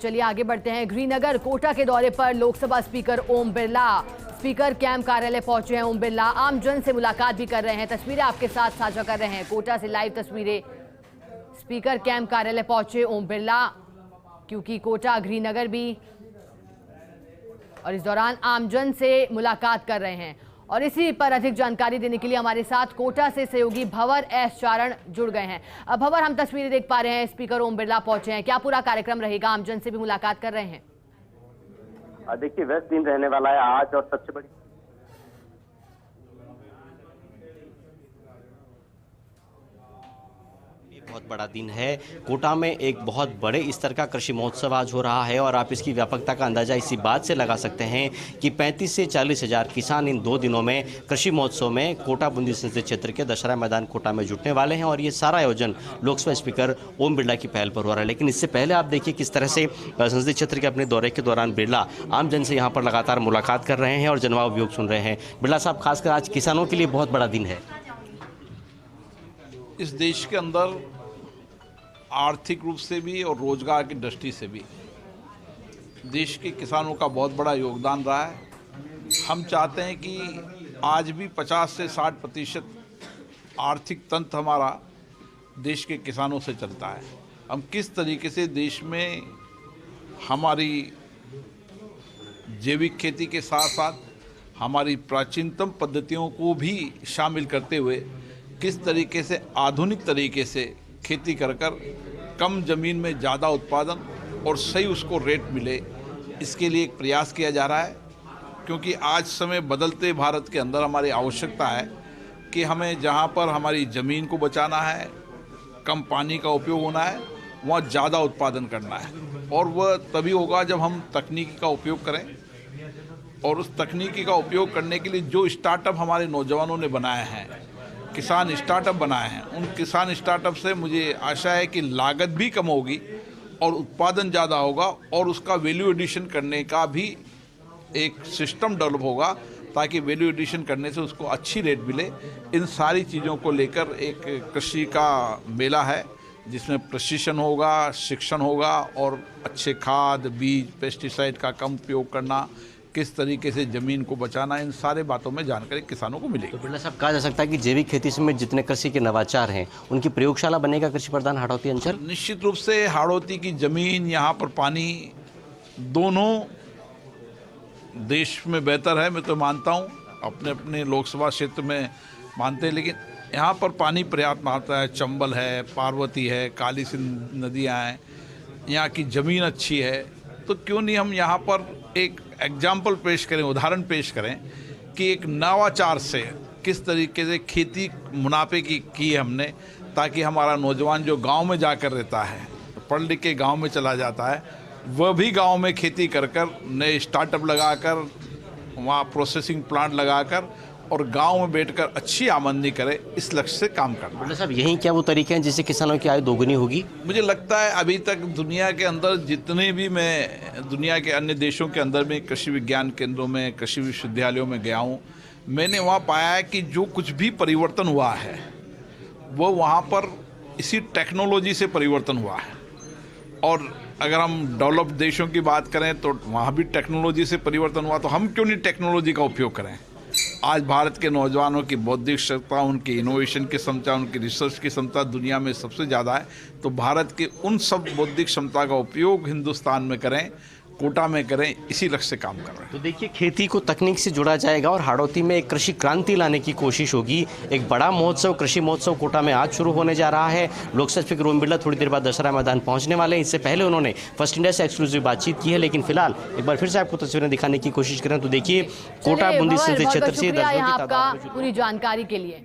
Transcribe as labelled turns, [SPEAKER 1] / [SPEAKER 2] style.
[SPEAKER 1] चलिए आगे बढ़ते हैं। गृहनगर कोटा के दौरे पर Lok Sabha speaker Om Birla speaker camp कार्यालय पहुंचे हैं। ओम बिरला आमजन से मुलाकात भी कर रहे हैं। तस्वीरें आपके साथ साझा कर रहे हैं। कोटा से लाइव तस्वीरें। स्पीकर कैंप कार्यालय पहुंचे ओम बिरला, क्योंकि कोटा गृहनगर भी, और इस दौरान आमजन से मुलाकात कर रहे हैं। और इसी पर अधिक जानकारी देने के लिए हमारे साथ कोटा से सहयोगी भंवर एस चारण जुड़ गए हैं। अब भंवर, हम तस्वीरें देख पा रहे हैं, स्पीकर ओम बिरला पहुंचे हैं। क्या पूरा कार्यक्रम रहेगा? आमजन से भी मुलाकात कर रहे हैं।
[SPEAKER 2] देखिए, व्यस्त दिन रहने वाला है आज, और सबसे बड़ी
[SPEAKER 3] बहुत बड़ा दिन है। कोटा में एक बहुत बड़े स्तर का कृषि महोत्सव आज हो रहा है और आप इसकी व्यापकता का अंदाजा इसी बात से लगा सकते हैं कि 35 से 40 हज़ार किसान इन 2 दिनों में कृषि महोत्सव में कोटा बूंदी संसदीय क्षेत्र के दशहरा मैदान कोटा में जुटने वाले हैं। और ये सारा आयोजन लोकसभा स्पीकर ओम बिरला की पहल पर हो रहा है। लेकिन इससे पहले आप देखिए किस तरह से संसदीय क्षेत्र के अपने दौरे के दौरान बिरला आमजन से यहाँ पर लगातार मुलाकात कर रहे हैं और जनवाव उपयोग सुन रहे हैं। बिरला साहब, खासकर आज किसानों के लिए बहुत बड़ा दिन है।
[SPEAKER 4] इस देश के अंदर आर्थिक रूप से भी और रोजगार की दृष्टि से भी देश के किसानों का बहुत बड़ा योगदान रहा है। हम चाहते हैं कि आज भी 50 से 60% आर्थिक तंत्र हमारा देश के किसानों से चलता है। हम किस तरीके से देश में हमारी जैविक खेती के साथ साथ हमारी प्राचीनतम पद्धतियों को भी शामिल करते हुए किस तरीके से आधुनिक तरीके से खेती कर कम ज़मीन में ज़्यादा उत्पादन और सही उसको रेट मिले, इसके लिए एक प्रयास किया जा रहा है। क्योंकि आज समय बदलते भारत के अंदर हमारी आवश्यकता है कि हमें जहाँ पर हमारी ज़मीन को बचाना है, कम पानी का उपयोग होना है, वहाँ ज़्यादा उत्पादन करना है। और वह तभी होगा जब हम तकनीकी का उपयोग करें। और उस तकनीकी का उपयोग करने के लिए जो स्टार्टअप हमारे नौजवानों ने बनाए हैं, किसान स्टार्टअप बनाए हैं, उन किसान स्टार्टअप से मुझे आशा है कि लागत भी कम होगी और उत्पादन ज़्यादा होगा और उसका वैल्यू एडिशन करने का भी एक सिस्टम डेवलप होगा, ताकि वैल्यू एडिशन करने से उसको अच्छी रेट मिले। इन सारी चीज़ों को लेकर एक कृषि का मेला है, जिसमें प्रशिक्षण होगा, शिक्षण होगा और अच्छे खाद, बीज, पेस्टिसाइड का कम उपयोग करना, किस तरीके से ज़मीन को बचाना, इन सारे बातों में जानकारी किसानों को मिलेगी।
[SPEAKER 3] तो बिरला साहब, कहा जा सकता है कि जैविक खेती में जितने कृषि के नवाचार हैं उनकी प्रयोगशाला बनेगा कृषि प्रधान हाड़ौती अंचल।
[SPEAKER 4] निश्चित रूप से हाड़ौती की ज़मीन, यहाँ पर पानी, दोनों देश में बेहतर है। मैं तो मानता हूँ, अपने अपने लोकसभा क्षेत्र में मानते हैं, लेकिन यहाँ पर पानी पर्याप्त मात्रा है। चंबल है, पार्वती है, काली सिंध नदियाँ हैं, यहाँ की ज़मीन अच्छी है। तो क्यों नहीं हम यहाँ पर एक एग्जाम्पल पेश करें, उदाहरण पेश करें कि एक नवाचार से किस तरीके से खेती मुनाफे की है हमने, ताकि हमारा नौजवान जो गांव में जाकर रहता है, पढ़ लिख के गाँव में चला जाता है, वह भी गांव में खेती कर नए स्टार्टअप लगाकर, वहाँ प्रोसेसिंग प्लांट लगाकर और गांव में बैठकर अच्छी आमदनी करे, इस लक्ष्य से काम करना।
[SPEAKER 3] बिरला साहब, यही क्या वो तरीके हैं जिससे किसानों की आय दोगुनी होगी?
[SPEAKER 4] मुझे लगता है अभी तक दुनिया के अंदर जितने भी, मैं दुनिया के अन्य देशों के अंदर में कृषि विज्ञान केंद्रों में, कृषि विश्वविद्यालयों में गया हूँ, मैंने वहाँ पाया है कि जो कुछ भी परिवर्तन हुआ है वो वहाँ पर इसी टेक्नोलॉजी से परिवर्तन हुआ है। और अगर हम डेवलप्ड देशों की बात करें तो वहाँ भी टेक्नोलॉजी से परिवर्तन हुआ, तो हम क्यों नहीं टेक्नोलॉजी का उपयोग करें? आज भारत के नौजवानों की बौद्धिक क्षमता, उनकी इनोवेशन की क्षमता, उनकी रिसर्च की क्षमता दुनिया में सबसे ज़्यादा है। तो भारत के उन सब बौद्धिक क्षमता का उपयोग हिंदुस्तान में करें, कोटा में करें, इसी लक्ष्य से काम कर रहे हैं।
[SPEAKER 3] तो देखिए, खेती को तकनीक से जोड़ा जाएगा और हाड़ौती में एक कृषि क्रांति लाने की कोशिश होगी। एक बड़ा महोत्सव, कृषि महोत्सव कोटा में आज शुरू होने जा रहा है। लोकसभा स्पीकर ओम बिरला थोड़ी देर बाद दशहरा मैदान पहुंचने वाले हैं। इससे पहले उन्होंने फर्स्ट इंडिया से एक्सक्लूसिव बातचीत की है। लेकिन फिलहाल एक बार फिर से आपको तस्वीरें दिखाने की कोशिश करें तो देखिए, कोटा बूंदी संसदीय क्षेत्र से
[SPEAKER 1] आपका पूरी जानकारी के लिए।